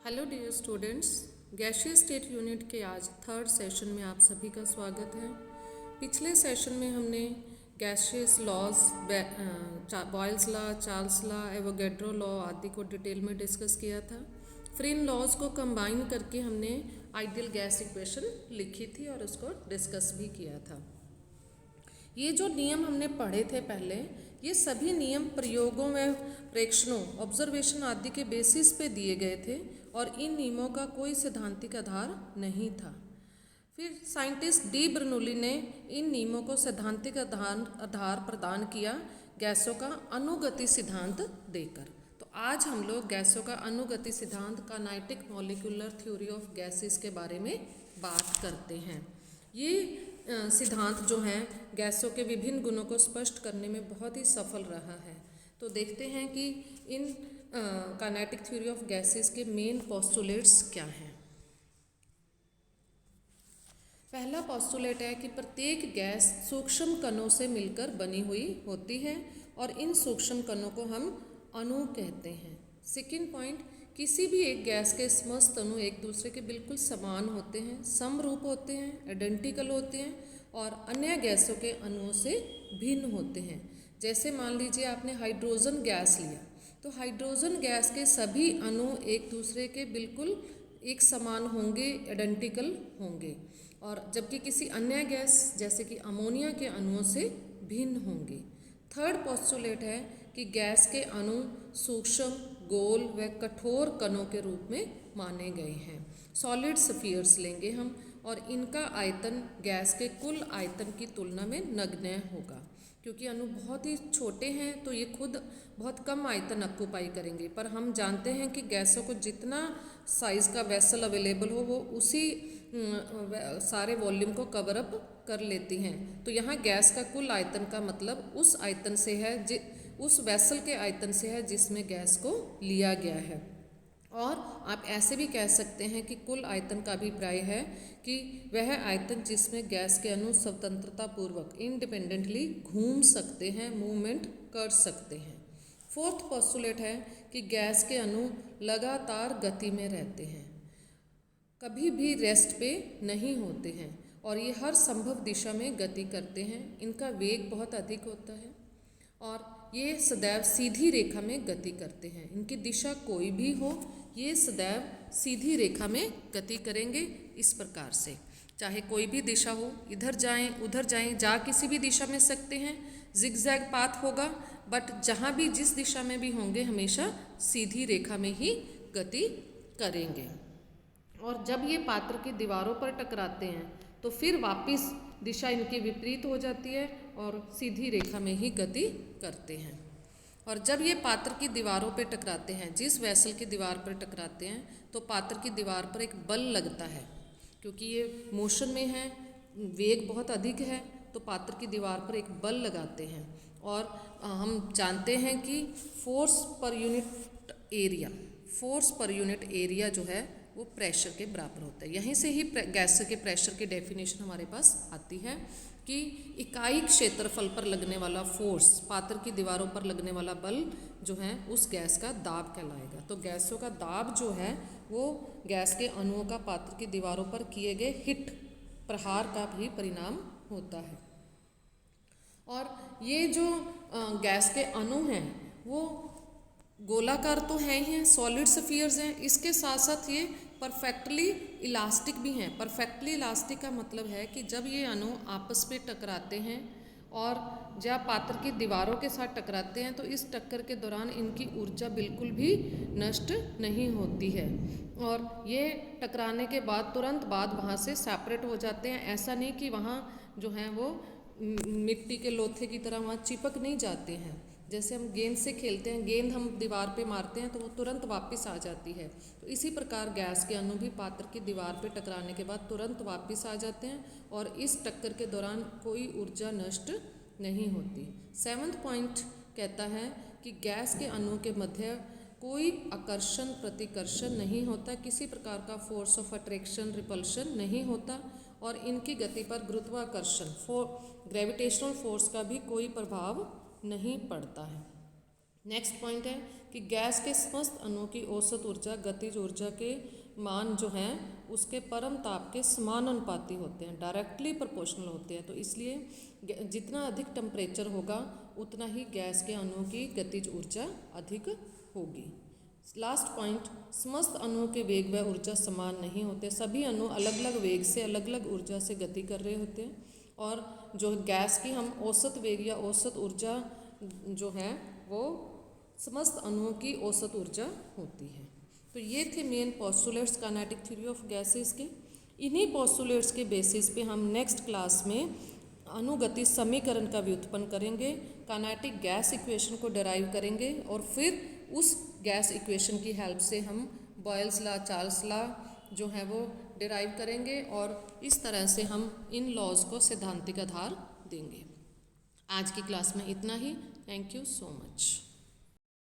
Hello dear students, gaseous state unit के आज third session में आप सभी का स्वागत है। पिछले सेशन में हमने gaseous laws, Boyle's law, Charles law, Avogadro law आदि को डिटेल में डिस्कस किया था। फिर इन लॉज को कंबाइन करके हमने आइडियल गैस इक्वेशन लिखी थी और उसको डिस्कस भी किया था। ये जो नियम हमने पढ़े थे पहले, ये सभी नियम प्रयोगों व प्रेक्षणों, ऑब्जर्वेशन आदि के बेसिस पे दिए गए थे और इन नियमों का कोई सैद्धांतिक आधार नहीं था। फिर साइंटिस्ट डी बर्नौली ने इन नियमों को सैद्धांतिक आधार प्रदान किया गैसों का अनुगति सिद्धांत देकर। तो आज हम लोग गैसों का अनुगति सिद्धांत, kinetic molecular theory of gases के बारे में बात करते हैं। ये सिद्धांत जो है गैसों के विभिन्न गुणों को स्पष्ट करने में बहुत ही सफल रहा है। तो देखते हैं कि in kinetic theory of gases के मेन पोस्टुलेट्स क्या हैं। पहला पोस्टुलेट है कि प्रत्येक गैस सूक्ष्म कणों से मिलकर बनी हुई होती है और इन सूक्ष्म कणों को हम अणु कहते हैं। सेकेंड पॉइंट, किसी भी एक गैस के समस्त अणु एक दूसरे के बिल्कुल समान होते हैं, समरूप होते हैं, आइडेंटिकल होते हैं और अन्य गैसों के अणुओं से भिन्न होते हैं। जैसे मान लीजिए आपने हाइड्रोजन गैस लिया, तो हाइड्रोजन गैस के सभी अणु एक दूसरे के बिल्कुल एक समान होंगे, आइडेंटिकल होंगे, और जबकि किसी अन्य गैस जैसे कि अमोनिया के अणुओं से भिन्न होंगे। थर्ड पोस्टुलेट है कि गैस के अणु सूक्ष्म, गोल व कठोर कणों के रूप में माने गए हैं। सॉलिड स्फीयर्स लेंगे हम और इनका आयतन गैस के कुल आयतन की तुलना में नगण्य होगा। क्योंकि अणु बहुत ही छोटे हैं तो ये खुद बहुत कम आयतन ऑक्यूपाई करेंगे, पर हम जानते हैं कि गैसों को जितना साइज़ का वेसल अवेलेबल हो वो उसी सारे वॉल्यूम को कवर अप कर लेती हैं। तो यहाँ गैस का कुल आयतन का मतलब उस आयतन से है, उस वेसल के आयतन से है जिसमें गैस को लिया गया है। और आप ऐसे भी कह सकते हैं कि कुल आयतन का अभिप्राय है कि वह आयतन जिसमें गैस के अणु स्वतंत्रता पूर्वक इंडिपेंडेंटली घूम सकते हैं, मूवमेंट कर सकते हैं। फोर्थ पोस्टुलेट है कि गैस के अणु लगातार गति में रहते हैं, कभी भी रेस्ट पे नहीं होते हैं और ये हर संभव दिशा में गति करते हैं। इनका वेग बहुत अधिक होता है और ये सदैव सीधी रेखा में गति करते हैं। इनकी दिशा कोई भी हो, ये सदैव सीधी रेखा में गति करेंगे। इस प्रकार से चाहे कोई भी दिशा हो, इधर जाएं उधर जाएं, जा किसी भी दिशा में सकते हैं, जिगजैग पाथ होगा, बट जहाँ भी जिस दिशा में भी होंगे हमेशा सीधी रेखा में ही गति करेंगे। और जब ये पात्र की दीवारों पर टकराते हैं तो फिर वापस दिशा इनकी विपरीत हो जाती है और सीधी रेखा में ही गति करते हैं। और जब ये पात्र की दीवारों पर टकराते हैं, जिस वेसल की दीवार पर टकराते हैं, तो पात्र की दीवार पर एक बल लगता है। क्योंकि ये मोशन में है, वेग बहुत अधिक है, तो पात्र की दीवार पर एक बल लगाते हैं। और हम जानते हैं कि फोर्स पर यूनिट एरिया जो है वो प्रेशर के बराबर होता है। यहीं से ही गैस के प्रेशर की डेफिनेशन हमारे पास आती है कि इकाई क्षेत्रफल पर लगने वाला फोर्स, पात्र की दीवारों पर लगने वाला बल जो है उस गैस का दाब कहलाएगा। तो गैसों का दाब जो है वो गैस के अणुओं का पात्र की दीवारों पर किए गए हिट, प्रहार का भी परिणाम होता है। और ये जो गैस के अणु हैं वो गोलाकार तो हैं ही हैं, सॉलिड स्फीयर्स हैं, इसके साथ साथ ये परफेक्टली इलास्टिक भी हैं। परफेक्टली इलास्टिक का मतलब है कि जब ये अणु आपस में टकराते हैं और जब पात्र की दीवारों के साथ टकराते हैं तो इस टक्कर के दौरान इनकी ऊर्जा बिल्कुल भी नष्ट नहीं होती है और ये टकराने के बाद तुरंत बाद वहाँ से सेपरेट हो जाते हैं। ऐसा नहीं कि वहाँ जो है वो मिट्टी के लोथे की तरह वहाँ चिपक नहीं जाते हैं। जैसे हम गेंद से खेलते हैं, गेंद हम दीवार पे मारते हैं तो वो तुरंत वापस आ जाती है। तो इसी प्रकार गैस के अणु भी पात्र की दीवार पे टकराने के बाद तुरंत वापस आ जाते हैं और इस टक्कर के दौरान कोई ऊर्जा नष्ट नहीं होती। 7वां पॉइंट कहता है कि गैस के अणुओं के मध्य कोई आकर्षण प्रतिकर्षण नहीं होता, किसी प्रकार का फोर्स ऑफ अट्रैक्शन रिपल्शन नहीं होता और इनकी गति पर गुरुत्वाकर्षण ग्रेविटेशनल फोर्स का भी कोई प्रभाव नहीं पड़ता है। नेक्स्ट पॉइंट है कि गैस के समस्त अणुओं की औसत ऊर्जा गतिज ऊर्जा के मान जो हैं उसके परम ताप के समानुपाती होते हैं, डायरेक्टली प्रोपोर्शनल होते हैं। तो इसलिए जितना अधिक टेम्परेचर होगा उतना ही गैस के अणुओं की गतिज ऊर्जा अधिक होगी। लास्ट पॉइंट, समस्त अणुओं के वेग व ऊर्जा समान नहीं होते। सभी अणु अलग अलग वेग से अलग अलग ऊर्जा से गति कर रहे होते हैं, और जो गैस की हम औसत वेग या औसत ऊर्जा जो है वो समस्त अणुओं की औसत ऊर्जा होती है। तो ये थे main postulates kinetic theory of gases के। इन्हीं पोस्टुलेट्स के बेसिस पे हम नेक्स्ट क्लास में अनुगति समीकरण का व्युत्पन्न करेंगे, काइनेटिक गैस इक्वेशन को डिराइव करेंगे, और फिर उस गैस इक्वेशन की हेल्प से हम बॉयल्स लॉ, चार्ल्स लॉ जो है वो डिराइव करेंगे, और इस तरह से हम इन लॉज को सैद्धांतिक आधार देंगे। आज की क्लास में इतना ही। Thank you so much.